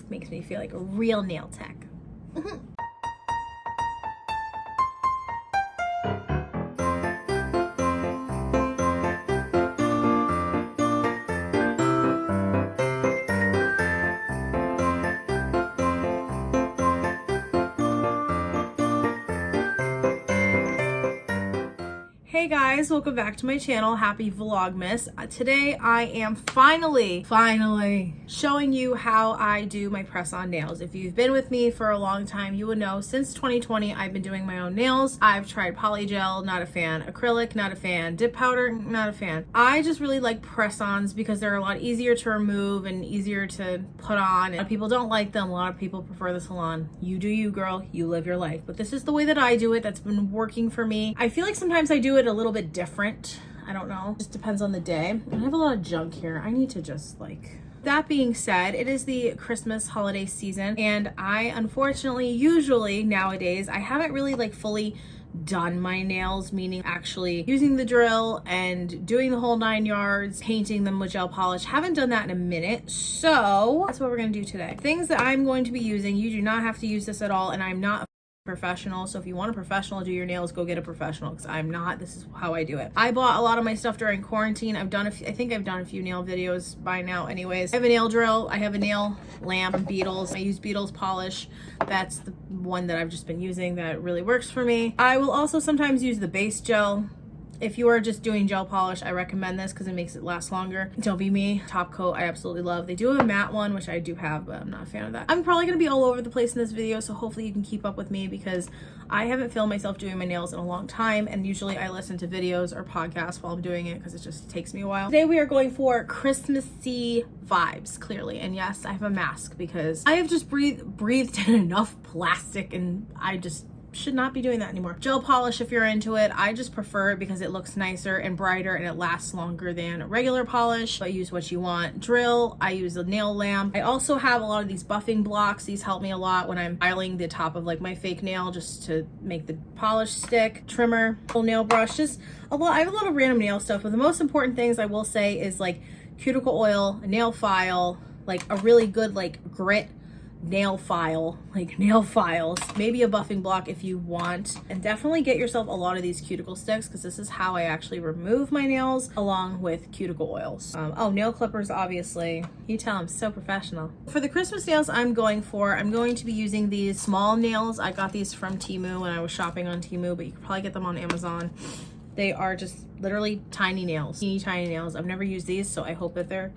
makes me feel like a real nail tech. Hey guys, welcome back to my channel. Happy Vlogmas. Today I am finally showing you how I do my press-on nails. If you've been with me for a long time, you would know since 2020 I've been doing my own nails. I've tried polygel, not a fan. Acrylic, not a fan. Dip powder, not a fan. I just really like press-ons because they're a lot easier to remove and easier to put on. A lot of people don't like them. A lot of people prefer the salon. You do you, girl. You live your life. But this is the way that I do it. That's been working for me. I feel like sometimes I do it a little bit different. I don't know. Just depends on the day. I have a lot of junk here. I need to just like... That being said, it is the Christmas holiday season, and I unfortunately, usually nowadays, I haven't really like fully done my nails, meaning actually using the drill and doing the whole 9 yards, painting them with gel polish. Haven't done that in a minute, so that's what we're gonna do today. Things that I'm going to be using, you do not have to use this at all, and I'm not professional, so if you want a professional to do your nails, go get a professional, because I'm not. This is how I do it. I bought a lot of my stuff during quarantine. I've done I think I've done a few nail videos by now anyways. I have a nail drill, I have a nail lamp from Beetles. I use Beetles polish. That's the one that I've just been using that really works for me. I will also sometimes use the base gel. If you are just doing gel polish, I recommend this because it makes it last longer. Don't be me. Top coat, I absolutely love. They do have a matte one, which I do have, but I'm not a fan of that. I'm probably going to be all over the place in this video, so hopefully you can keep up with me because I haven't filmed myself doing my nails in a long time, and usually I listen to videos or podcasts while I'm doing it because it just takes me a while. Today we are going for Christmassy vibes, clearly, and yes, I have a mask because I have just breathed in enough plastic, and I just should not be doing that anymore. Gel polish, if you're into it, I just prefer it because it looks nicer and brighter and it lasts longer than regular polish, but use what you want. Drill, I use a nail lamp. I also have a lot of these buffing blocks. These help me a lot when I'm filing the top of like my fake nail just to make the polish stick. Trimmer, full nail brush, just a lot. I have a lot of random nail stuff, but the most important things I will say is like cuticle oil, a nail file, like a really good like grit nail file, like nail files, maybe a buffing block if you want, and definitely get yourself a lot of these cuticle sticks because this is how I actually remove my nails, along with cuticle oils. Oh, nail clippers, obviously. You tell, I'm so professional. For the Christmas nails I'm going to be using these small nails. I got these from Temu when I was shopping on Temu, but you could probably get them on Amazon. They are just literally tiny nails, teeny tiny nails. I've never used these, so I hope that they're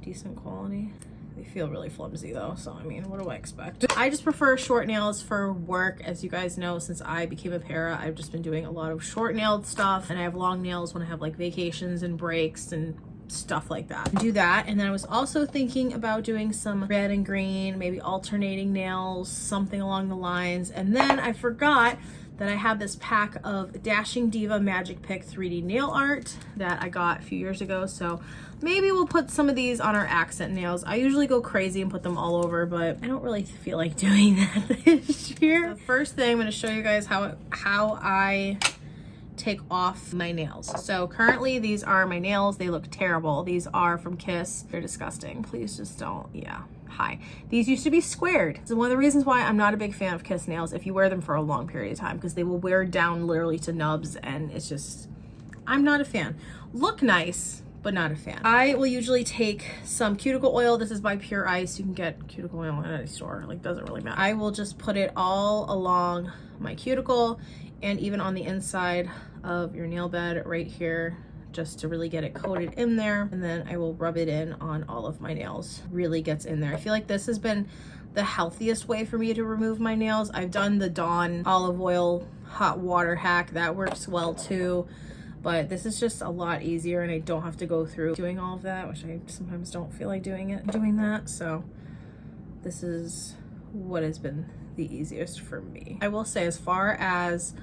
decent quality. They feel really flimsy though, so I mean, what do I expect? I just prefer short nails for work. As you guys know, since I became a para, I've just been doing a lot of short nailed stuff, and I have long nails when I have like vacations and breaks and stuff like that. Do that, and then I was also thinking about doing some red and green, maybe alternating nails, something along the lines. And then I forgot that I have this pack of Dashing Diva Magic Pick 3D nail art that I got a few years ago, so maybe we'll put some of these on our accent nails. I usually go crazy and put them all over, but I don't really feel like doing that this year. The first thing I'm going to show you guys how I take off my nails. So currently these are my nails. They look terrible. These are from Kiss. They're disgusting. Please just don't. Yeah. Hi. These used to be squared. So one of the reasons why I'm not a big fan of Kiss nails if you wear them for a long period of time, because they will wear down literally to nubs, and it's just, I'm not a fan. Look nice, but not a fan. I will usually take some cuticle oil. This is by Pure Ice. You can get cuticle oil at any store, like doesn't really matter. I will just put it all along my cuticle and even on the inside of your nail bed right here, just to really get it coated in there. And then I will rub it in on all of my nails. Really gets in there. I feel like this has been the healthiest way for me to remove my nails. I've done the Dawn olive oil hot water hack. That works well too. But this is just a lot easier, and I don't have to go through doing all of that, which I sometimes don't feel like doing that. So this is what has been the easiest for me. I will say, as far as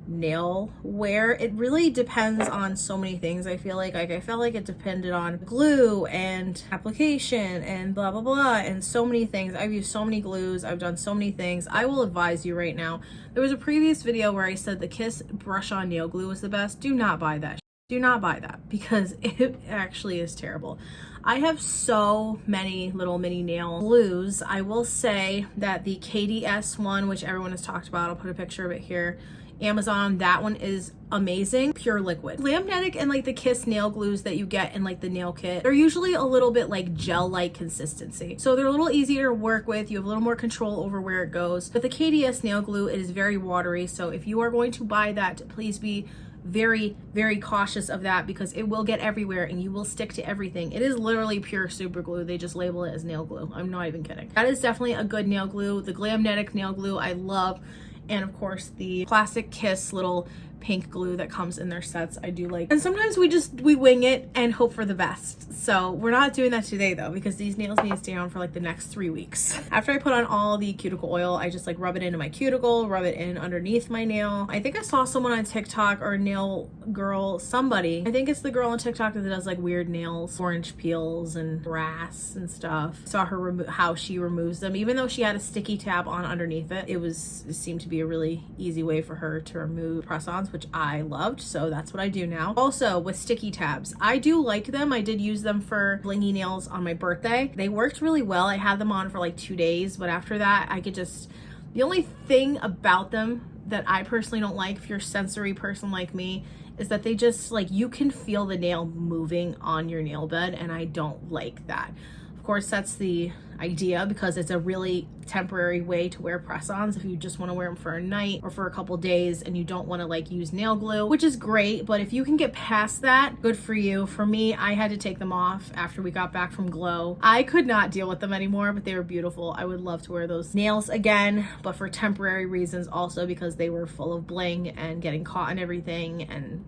nail wear, it really depends on so many things. I feel like I felt like it depended on glue and application and blah blah blah and so many things. I've used so many glues, I've done so many things. I will advise you right now, there was a previous video where I said the Kiss brush on nail glue was the best. Do not buy that. Do not buy that because it actually is terrible. I have so many little mini nail glues. I will say that the KDS one, which everyone has talked about, I'll put a picture of it here, Amazon, that one is amazing. Pure liquid. Glamnetic and like the Kiss nail glues that you get in like the nail kit, they're usually a little bit like gel-like consistency. So they're a little easier to work with. You have a little more control over where it goes. But the KDS nail glue, it is very watery. So if you are going to buy that, please be very, very cautious of that because it will get everywhere and you will stick to everything. It is literally pure super glue. They just label it as nail glue. I'm not even kidding. That is definitely a good nail glue. The Glamnetic nail glue I love. And of course the classic Kiss little pink glue that comes in their sets I do like. And sometimes we wing it and hope for the best. So we're not doing that today though, because these nails need to stay on for like the next 3 weeks. After I put on all the cuticle oil, I just like rub it into my cuticle, rub it in underneath my nail. I think I saw someone on TikTok or a nail girl, somebody, I think it's the girl on TikTok that does like weird nails, orange peels and grass and stuff. Saw her how she removes them. Even though she had a sticky tab on underneath it, it seemed to be a really easy way for her to remove press-ons, which I loved. So that's what I do now. Also with sticky tabs, I do like them. I did use them for blingy nails on my birthday. They worked really well. I had them on for like 2 days, but after that I could just, the only thing about them that I personally don't like, if you're a sensory person like me, is that they just like, you can feel the nail moving on your nail bed and I don't like that. Of course, that's the idea because it's a really temporary way to wear press-ons if you just want to wear them for a night or for a couple days and you don't want to like use nail glue, which is great. But if you can get past that, good for you. For me, I had to take them off after we got back from Glow. I could not deal with them anymore, but they were beautiful. I would love to wear those nails again, but for temporary reasons also because they were full of bling and getting caught and everything, and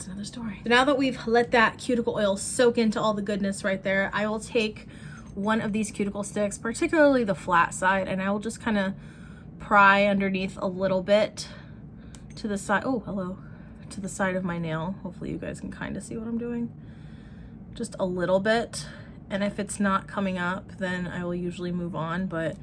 another story. So now that we've let that cuticle oil soak into all the goodness right there, I will take one of these cuticle sticks, particularly the flat side, and I will just kind of pry underneath a little bit to the side. Oh, hello. To the side of my nail. Hopefully you guys can kind of see what I'm doing. Just a little bit. And if it's not coming up, then I will usually move on, but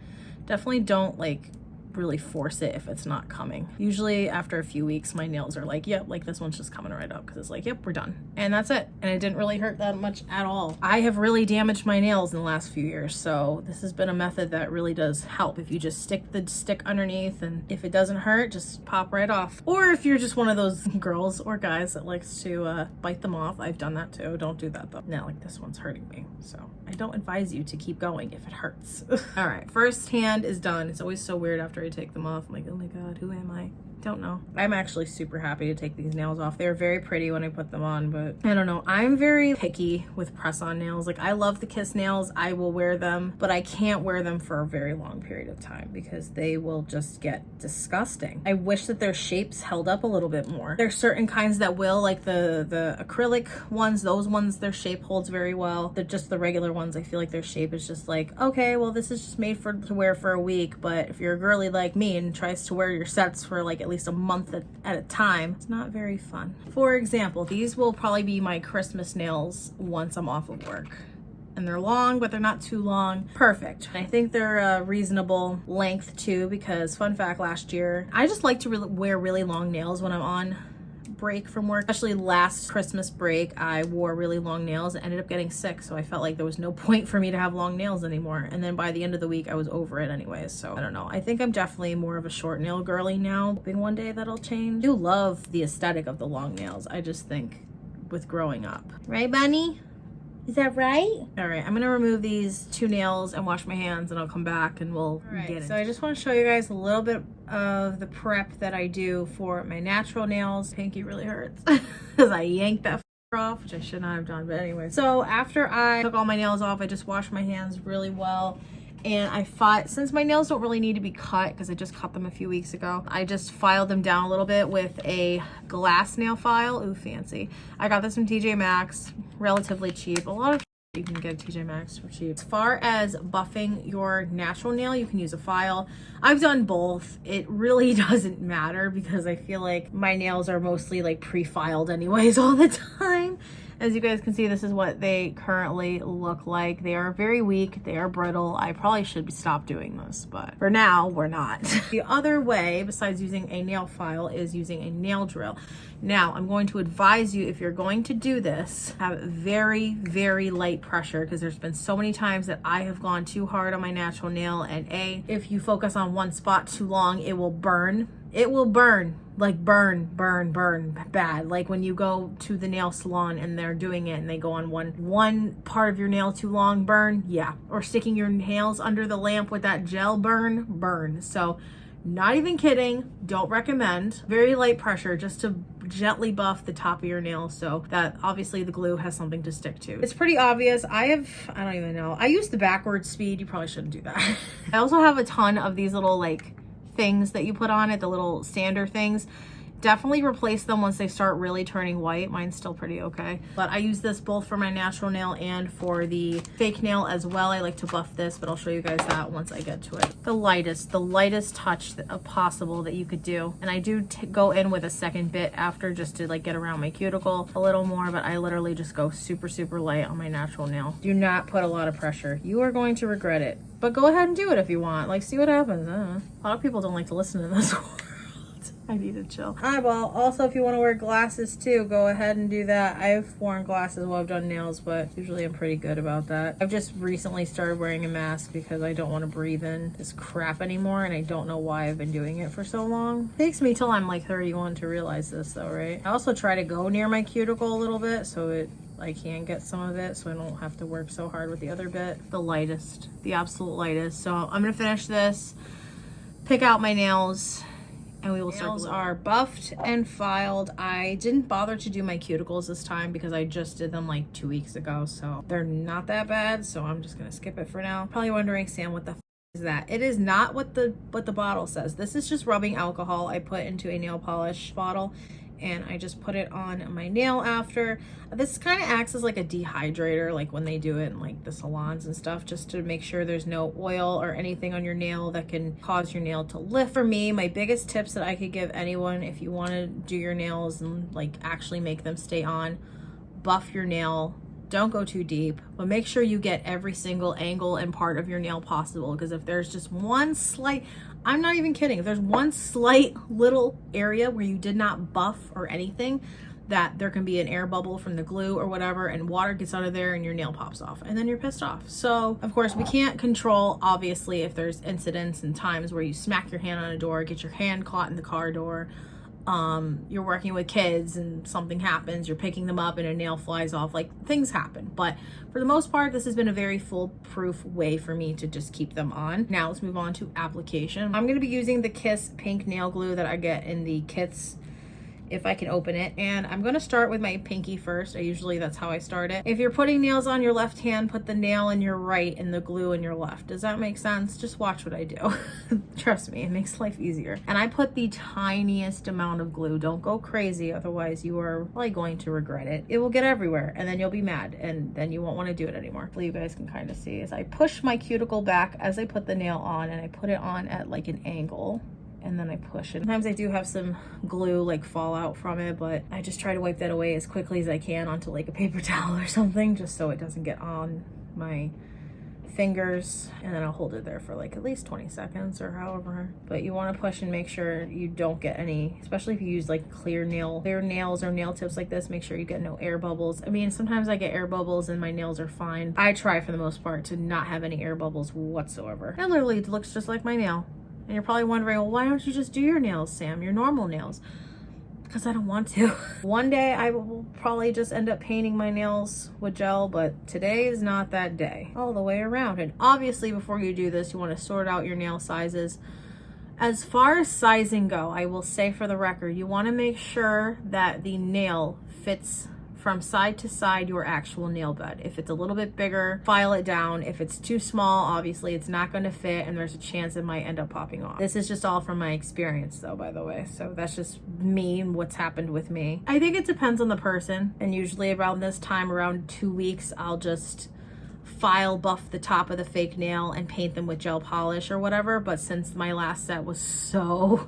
definitely don't like really force it if it's not coming. Usually after a few weeks my nails are like, yep, like this one's just coming right up because it's like, yep, we're done. And that's it. And it didn't really hurt that much at all. I have really damaged my nails in the last few years, so this has been a method that really does help. If you just stick the stick underneath and if it doesn't hurt, just pop right off. Or if you're just one of those girls or guys that likes to bite them off, I've done that too. Don't do that though. Now like this one's hurting me, so I don't advise you to keep going if it hurts. All right, first hand is done. It's always so weird after I take them off. I'm like, oh my god, who am I? Don't know. I'm actually super happy to take these nails off. They're very pretty when I put them on, but I don't know. I'm very picky with press-on nails. Like I love the Kiss nails. I will wear them, but I can't wear them for a very long period of time because they will just get disgusting. I wish that their shapes held up a little bit more. There's certain kinds that will, like the acrylic ones, those ones, their shape holds very well. They're just the regular ones, I feel like their shape is just like, okay, well this is just made to wear for a week, but if you're a girly like me and tries to wear your sets for like at least a month at a time, it's not very fun. For example, these will probably be my Christmas nails once I'm off of work. And they're long, but they're not too long. Perfect. I think they're a reasonable length too, because fun fact, last year, I just like to wear really long nails when I'm on break from work. Especially last Christmas break, I wore really long nails and ended up getting sick, so I felt like there was no point for me to have long nails anymore. And then by the end of the week I was over it anyways, so I don't know. I think I'm definitely more of a short nail girly now. Hoping one day that'll change. I do love the aesthetic of the long nails. I just think with growing up. Right, Bunny? Is that right? All right, I'm gonna remove these 2 nails and wash my hands and I'll come back and we'll get it. So I just wanna show you guys a little bit of the prep that I do for my natural nails. Pinky really hurts because I yanked that off, which I should not have done, but anyway. So after I took all my nails off, I just washed my hands really well. And since my nails don't really need to be cut because I just cut them a few weeks ago, I just filed them down a little bit with a glass nail file. Ooh, fancy. I got this from TJ Maxx, relatively cheap. A lot of you can get TJ Maxx for cheap. As far as buffing your natural nail, you can use a file. I've done both. It really doesn't matter because I feel like my nails are mostly like pre-filed anyways all the time. As you guys can see, this is what they currently look like. They are very weak, they are brittle. I probably should stop doing this, but for now, we're not. The other way, besides using a nail file, is using a nail drill. Now, I'm going to advise you, if you're going to do this, have very, very light pressure, because there's been so many times that I have gone too hard on my natural nail, and if you focus on one spot too long, it will burn. It will burn, like burn bad. Like when you go to the nail salon and they're doing it and they go on one part of your nail too long, burn, yeah. Or sticking your nails under the lamp with that gel, burn. So not even kidding, don't recommend. Very light pressure just to gently buff the top of your nail so that obviously the glue has something to stick to. It's pretty obvious. I don't even know. I use the backwards speed. You probably shouldn't do that. I also have a ton of these little like things that you put on it, the little sander things. Definitely replace them once they start really turning white. Mine's still pretty okay, but I use this both for my natural nail and for the fake nail as well. I like to buff this, but I'll show you guys that once I get to it. The lightest touch possible that you could do, and I do go in with a second bit after, just to like get around my cuticle a little more, but I literally just go super light on my natural nail. Do not put a lot of pressure. You are going to regret it, but go ahead and do it if you want. Like, see what happens. A lot of people don't like to listen to this. I need to chill. Eyeball. Also, if you want to wear glasses too, go ahead and do that. I've worn glasses while I've done nails, but usually I'm pretty good about that. I've just recently started wearing a mask because I don't want to breathe in this crap anymore, and I don't know why I've been doing it for so long. It takes me till I'm like 31 to realize this though, right? I also try to go near my cuticle a little bit so I can get some of it, so I don't have to work so hard with the other bit. The lightest, the absolute lightest. So I'm gonna finish this, pick out my nails, and we will start. Nails are buffed and filed. I didn't bother to do my cuticles this time because I just did them like 2 weeks ago, so they're not that bad, so I'm just gonna skip it for now. Probably wondering, Sam, what the f is that? It is not what the bottle says. This is just rubbing alcohol I put into a nail polish bottle, and I just put it on my nail after. This kind of acts as like a dehydrator, like when they do it in like the salons and stuff, just to make sure there's no oil or anything on your nail that can cause your nail to lift. For me, my biggest tips that I could give anyone, if you want to do your nails and like actually make them stay on, buff your nail. Don't go too deep, but make sure you get every single angle and part of your nail possible, because if there's just one slight, I'm not even kidding, if there's one slight little area where you did not buff or anything, that there can be an air bubble from the glue or whatever, and water gets out of there and your nail pops off, and then you're pissed off. So of course we can't control, obviously, if there's incidents and times where you smack your hand on a door, get your hand caught in the car door, you're working with kids and something happens, you're picking them up and a nail flies off, like things happen. But for the most part, this has been a very foolproof way for me to just keep them on. Now let's move on to application. I'm going to be using the Kiss pink nail glue that I get in the kits, if I can open it, and I'm going to start with my pinky first. That's how I start it. If you're putting nails on your left hand, put the nail in your right and the glue in your left. Does that make sense? Just watch what I do. Trust me, it makes life easier. And I put the tiniest amount of glue. Don't go crazy, otherwise you are probably going to regret it. It will get everywhere and then you'll be mad and then you won't want to do it anymore. Hopefully you guys can kind of see as I push my cuticle back as I put the nail on, and I put it on at like an angle, and then I push it. Sometimes I do have some glue like fall out from it, but I just try to wipe that away as quickly as I can onto like a paper towel or something, just so it doesn't get on my fingers, and then I'll hold it there for like at least 20 seconds or however. But you want to push and make sure you don't get any, especially if you use like clear nails or nail tips like this, make sure you get no air bubbles. I mean, sometimes I get air bubbles and my nails are fine. I try for the most part to not have any air bubbles whatsoever. And literally it looks just like my nail. And you're probably wondering, well, why don't you just do your nails, Sam? Your normal nails. Because I don't want to. One day I will probably just end up painting my nails with gel, but today is not that day. All the way around. And obviously before you do this, you want to sort out your nail sizes. As far as sizing go, I will say for the record, you want to make sure that the nail fits from side to side your actual nail bed. If it's a little bit bigger, file it down. If it's too small, obviously it's not going to fit and there's a chance it might end up popping off. This is just all from my experience though, by the way. So that's just me and what's happened with me. I think it depends on the person, and usually around this time, around 2 weeks, I'll just file buff the top of the fake nail and paint them with gel polish or whatever. But since my last set was so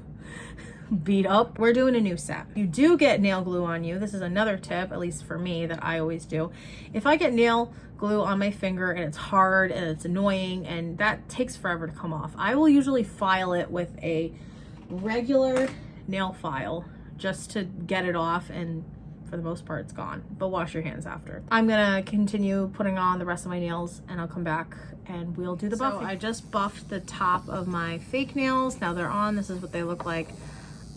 beat up. We're doing a new set. You do get nail glue on you. This is another tip, at least for me, that I always do. If I get nail glue on my finger and it's hard and it's annoying and that takes forever to come off, I will usually file it with a regular nail file just to get it off, and for the most part it's gone, but wash your hands after. I'm gonna continue putting on the rest of my nails and I'll come back and we'll do the buffing. So I just buffed the top of my fake nails. Now they're on. This is what they look like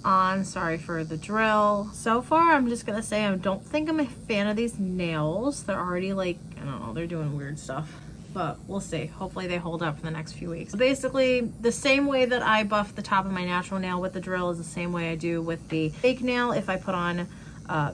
on. Sorry for the drill. So far I'm just gonna say I don't think I'm a fan of these nails. They're already like, I don't know, they're doing weird stuff, but we'll see. Hopefully they hold up for the next few weeks. So basically the same way that I buff the top of my natural nail with the drill is the same way I do with the fake nail. If I put on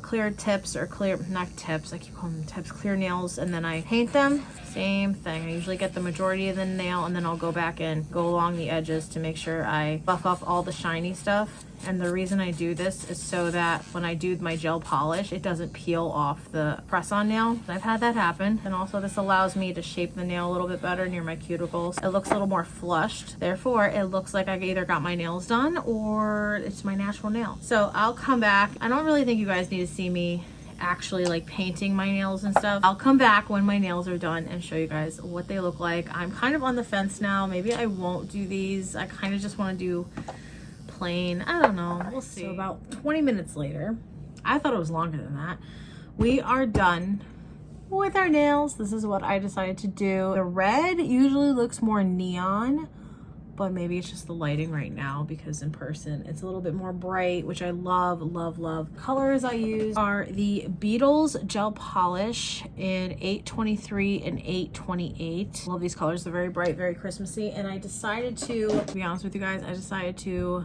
clear tips or clear, not tips, I keep calling them tips, clear nails, and then I paint them, same thing. I usually get the majority of the nail and then I'll go back and go along the edges to make sure I buff off all the shiny stuff. And the reason I do this is so that when I do my gel polish, it doesn't peel off the press-on nail. I've had that happen. And also this allows me to shape the nail a little bit better near my cuticles. It looks a little more flushed. Therefore, it looks like I either got my nails done or it's my natural nail. So I'll come back. I don't really think you guys need to see me actually like painting my nails and stuff. I'll come back when my nails are done and show you guys what they look like. I'm kind of on the fence now. Maybe I won't do these. I kind of just want to do plain. I don't know. We'll see. So about 20 minutes later, I thought it was longer than that, we are done with our nails. This is what I decided to do. The red usually looks more neon, but maybe it's just the lighting right now because in person it's a little bit more bright, which I love, love, love. Colors I use are the Beetles gel polish in 823 and 828. Love these colors. They're very bright, very Christmassy. And I decided to be honest with you guys, I decided to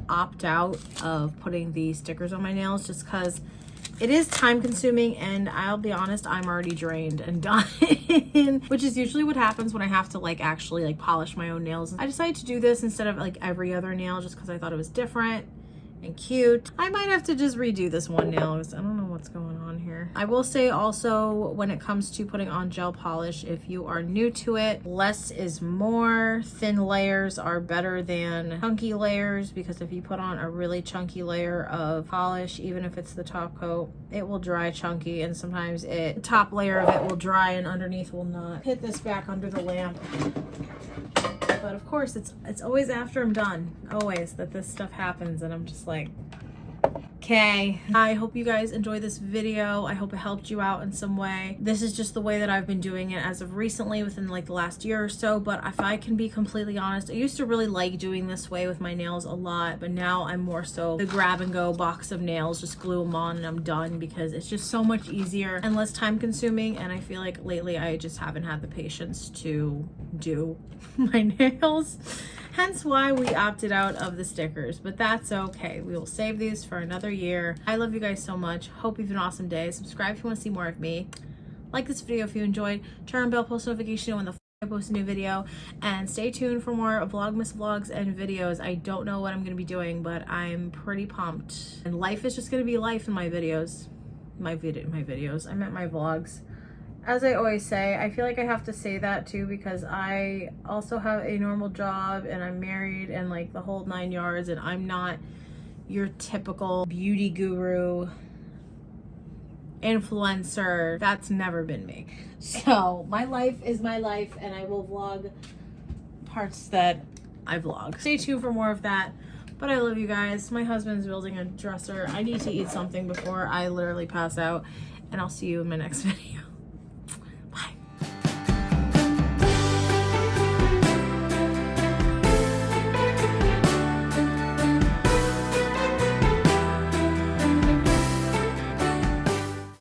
opt out of putting the stickers on my nails just because it is time consuming, and I'll be honest, I'm already drained and done, which is usually what happens when I have to like actually like polish my own nails. I decided to do this instead of like every other nail just because I thought it was different and cute. I might have to just redo this one nail because I don't know what's going on here. I will say also, when it comes to putting on gel polish, if you are new to it, less is more. Thin layers are better than chunky layers, because if you put on a really chunky layer of polish, even if it's the top coat, it will dry chunky, and sometimes the top layer of it will dry and underneath will not. Hit this back under the lamp. But of course, it's always after I'm done, always, that this stuff happens, and I'm just like, okay. I hope you guys enjoy this video. I hope it helped you out in some way. This is just the way that I've been doing it as of recently, within like the last year or so. But if I can be completely honest, I used to really like doing this way with my nails a lot, but now I'm more so the grab and go box of nails, just glue them on and I'm done, because it's just so much easier and less time consuming. And I feel like lately I just haven't had the patience to do my nails. Hence why we opted out of the stickers, but that's okay. We will save these for another year. I love you guys so much. Hope you have an awesome day. Subscribe if you want to see more of me. Like this video if you enjoyed. Turn on bell post notification when the I post a new video, and stay tuned for more Vlogmas vlogs and videos. I don't know what I'm going to be doing, but I'm pretty pumped. And life is just going to be life in my videos. My videos. I meant my vlogs. As I always say, I feel like I have to say that too, because I also have a normal job and I'm married and like the whole 9 yards, and I'm not your typical beauty guru influencer. That's never been me. So my life is my life, and I will vlog parts that I vlog. Stay tuned for more of that. But I love you guys. My husband's building a dresser. I need to eat something before I literally pass out, and I'll see you in my next video.